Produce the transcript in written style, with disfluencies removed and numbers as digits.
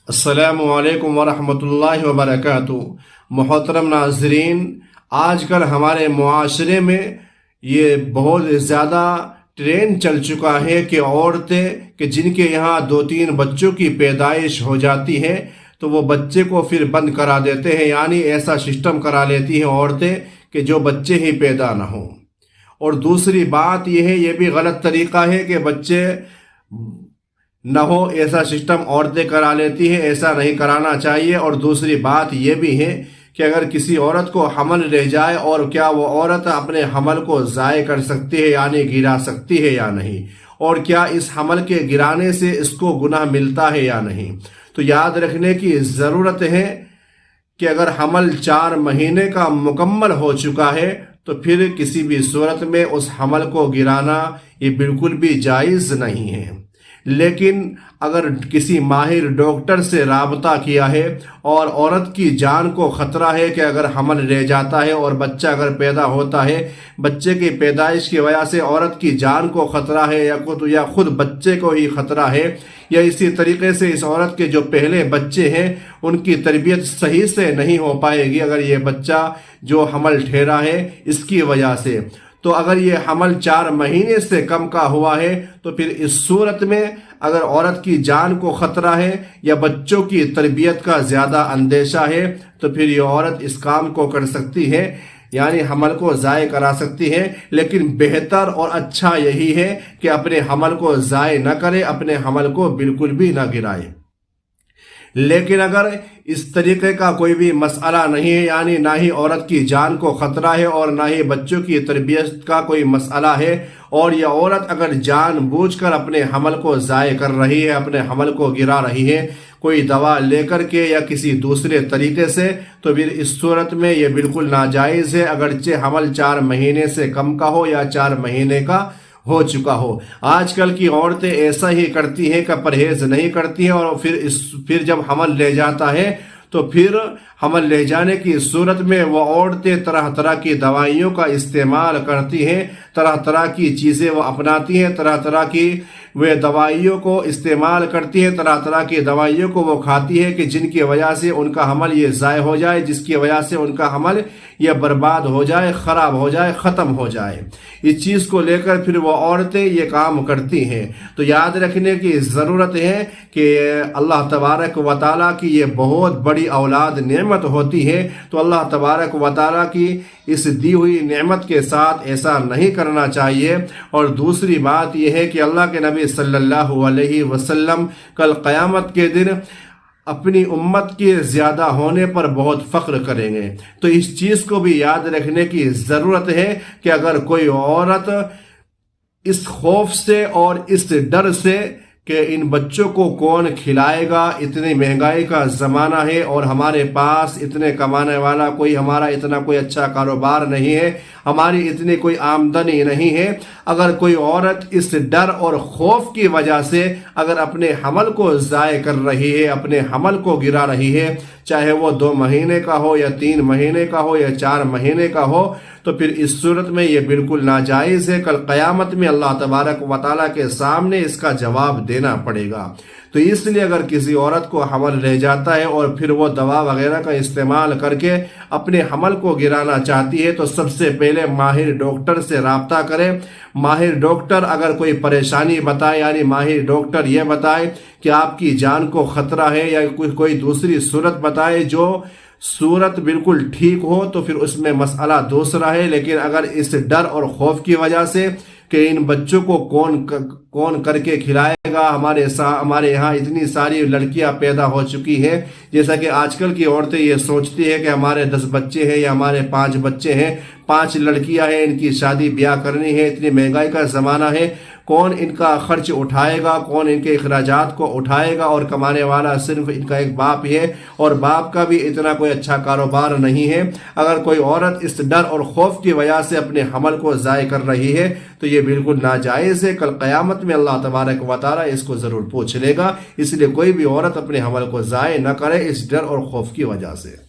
السلام علیکم ورحمۃ اللہ وبرکاتہ۔ محترم ناظرین، آج کل ہمارے معاشرے میں یہ بہت زیادہ ٹرینڈ چل چکا ہے کہ عورتیں کہ جن کے یہاں 2-3 بچوں کی پیدائش ہو جاتی ہے تو وہ بچے کو پھر بند کرا دیتے ہیں، یعنی ایسا سسٹم کرا لیتی ہیں عورتیں کہ جو بچے ہی پیدا نہ ہوں۔ اور دوسری بات یہ ہے، یہ بھی غلط طریقہ ہے کہ بچے نہ ہو ایسا سسٹم عورتیں کرا لیتی ہیں، ایسا نہیں کرانا چاہیے۔ اور دوسری بات یہ بھی ہے کہ اگر کسی عورت کو حمل رہ جائے اور کیا وہ عورت اپنے حمل کو ضائع کر سکتی ہے یعنی گرا سکتی ہے یا نہیں، اور کیا اس حمل کے گرانے سے اس کو گناہ ملتا ہے یا نہیں۔ تو یاد رکھنے کی ضرورت ہے کہ اگر حمل 4 مہینے کا مکمل ہو چکا ہے تو پھر کسی بھی صورت میں اس حمل کو گرانا یہ بالکل بھی جائز نہیں ہے۔ لیکن اگر کسی ماہر ڈاکٹر سے رابطہ کیا ہے اور عورت کی جان کو خطرہ ہے کہ اگر حمل رہ جاتا ہے اور بچہ اگر پیدا ہوتا ہے، بچے کی پیدائش کی وجہ سے عورت کی جان کو خطرہ ہے یا خود بچے کو ہی خطرہ ہے، یا اسی طریقے سے اس عورت کے جو پہلے بچے ہیں ان کی تربیت صحیح سے نہیں ہو پائے گی اگر یہ بچہ جو حمل ٹھہرا ہے اس کی وجہ سے، تو اگر یہ حمل 4 مہینے سے کم کا ہوا ہے تو پھر اس صورت میں اگر عورت کی جان کو خطرہ ہے یا بچوں کی تربیت کا زیادہ اندیشہ ہے تو پھر یہ عورت اس کام کو کر سکتی ہے، یعنی حمل کو ضائع کرا سکتی ہے۔ لیکن بہتر اور اچھا یہی ہے کہ اپنے حمل کو ضائع نہ کرے، اپنے حمل کو بالکل بھی نہ گرائے۔ لیکن اگر اس طریقے کا کوئی بھی مسئلہ نہیں ہے، یعنی نہ ہی عورت کی جان کو خطرہ ہے اور نہ ہی بچوں کی تربیت کا کوئی مسئلہ ہے، اور یہ عورت اگر جان بوجھ کر اپنے حمل کو ضائع کر رہی ہے، اپنے حمل کو گرا رہی ہے کوئی دوا لے کر کے یا کسی دوسرے طریقے سے، تو پھر اس صورت میں یہ بالکل ناجائز ہے، اگرچہ حمل 4 مہینے سے کم کا ہو یا 4 مہینے کا ہو چکا ہو۔ آج کل کی عورتیں ایسا ہی کرتی ہیں کہ پرہیز نہیں کرتی ہیں، اور پھر جب حمل لے جاتا ہے تو پھر حمل لے جانے کی صورت میں وہ عورتیں طرح طرح کی دوائیوں کا استعمال کرتی ہیں، طرح طرح کی چیزیں وہ اپناتی ہیں، طرح طرح کی وہ دوائیوں کو استعمال کرتی ہیں، طرح طرح کی دوائیوں کو وہ کھاتی ہے کہ جن کی وجہ سے ان کا حمل یہ ضائع ہو جائے، جس کی وجہ سے ان کا حمل یہ برباد ہو جائے، خراب ہو جائے، ختم ہو جائے۔ اس چیز کو لے کر پھر وہ عورتیں یہ کام کرتی ہیں۔ تو یاد رکھنے کی ضرورت ہے کہ اللہ تبارک و تعالیٰ کی یہ بہت بڑی اولاد نعمت ہوتی ہے، تو اللہ تبارک و تعالیٰ کی اس دی ہوئی نعمت کے ساتھ ایسا نہیں کرنا چاہیے۔ اور دوسری بات یہ ہے کہ اللہ کے نبی صلی اللہ علیہ وسلم کل قیامت کے دن اپنی امت کے زیادہ ہونے پر بہت فخر کریں گے۔ تو اس چیز کو بھی یاد رکھنے کی ضرورت ہے کہ اگر کوئی عورت اس خوف سے اور اس ڈر سے کہ ان بچوں کو کون کھلائے گا، اتنی مہنگائی کا زمانہ ہے اور ہمارے پاس اتنے کمانے والا ہمارا اتنا کوئی اچھا کاروبار نہیں ہے، ہماری اتنی کوئی آمدنی نہیں ہے، اگر کوئی عورت اس ڈر اور خوف کی وجہ سے اگر اپنے حمل کو ضائع کر رہی ہے، اپنے حمل کو گرا رہی ہے، چاہے وہ 2 مہینے کا ہو یا 3 مہینے کا ہو یا 4 مہینے کا ہو، تو پھر اس صورت میں یہ بالکل ناجائز ہے۔ کل قیامت میں اللہ تبارک و تعالیٰ کے سامنے اس کا جواب دینا پڑے گا۔ تو اس لیے اگر کسی عورت کو حمل رہ جاتا ہے اور پھر وہ دوا وغیرہ کا استعمال کر کے اپنے حمل کو گرانا چاہتی ہے تو سب سے پہلے ماہر ڈاکٹر سے رابطہ کرے۔ ماہر ڈاکٹر اگر کوئی پریشانی بتائے، یعنی ماہر ڈاکٹر یہ بتائے کہ آپ کی جان کو خطرہ ہے، یا کوئی دوسری صورت بتائے جو صورت بالکل ٹھیک ہو، تو پھر اس میں مسئلہ دوسرا ہے۔ لیکن اگر اس ڈر اور خوف کی وجہ سے کہ ان بچوں کو کون کر کے کھلائے گا، ہمارے یہاں اتنی ساری لڑکیاں پیدا ہو چکی ہیں، جیسا کہ آج کل کی عورتیں یہ سوچتی ہیں کہ ہمارے 10 بچے ہیں یا ہمارے 5 بچے ہیں، 5 لڑکیاں ہیں، ان کی شادی بیاہ کرنی ہے، اتنی مہنگائی کا زمانہ ہے، کون ان کا خرچ اٹھائے گا، کون ان کے اخراجات کو اٹھائے گا، اور کمانے والا صرف ان کا ایک باپ ہی ہے، اور باپ کا بھی اتنا کوئی اچھا کاروبار نہیں ہے۔ اگر کوئی عورت اس ڈر اور خوف کی وجہ سے اپنے حمل کو ضائع کر رہی ہے تو یہ بالکل ناجائز ہے۔ کل قیامت میں اللہ تبارک و تعالیٰ اس کو ضرور پوچھ لے گا، اس لیے کوئی بھی عورت اپنے حمل کو ضائع نہ کرے اس ڈر اور خوف کی وجہ سے۔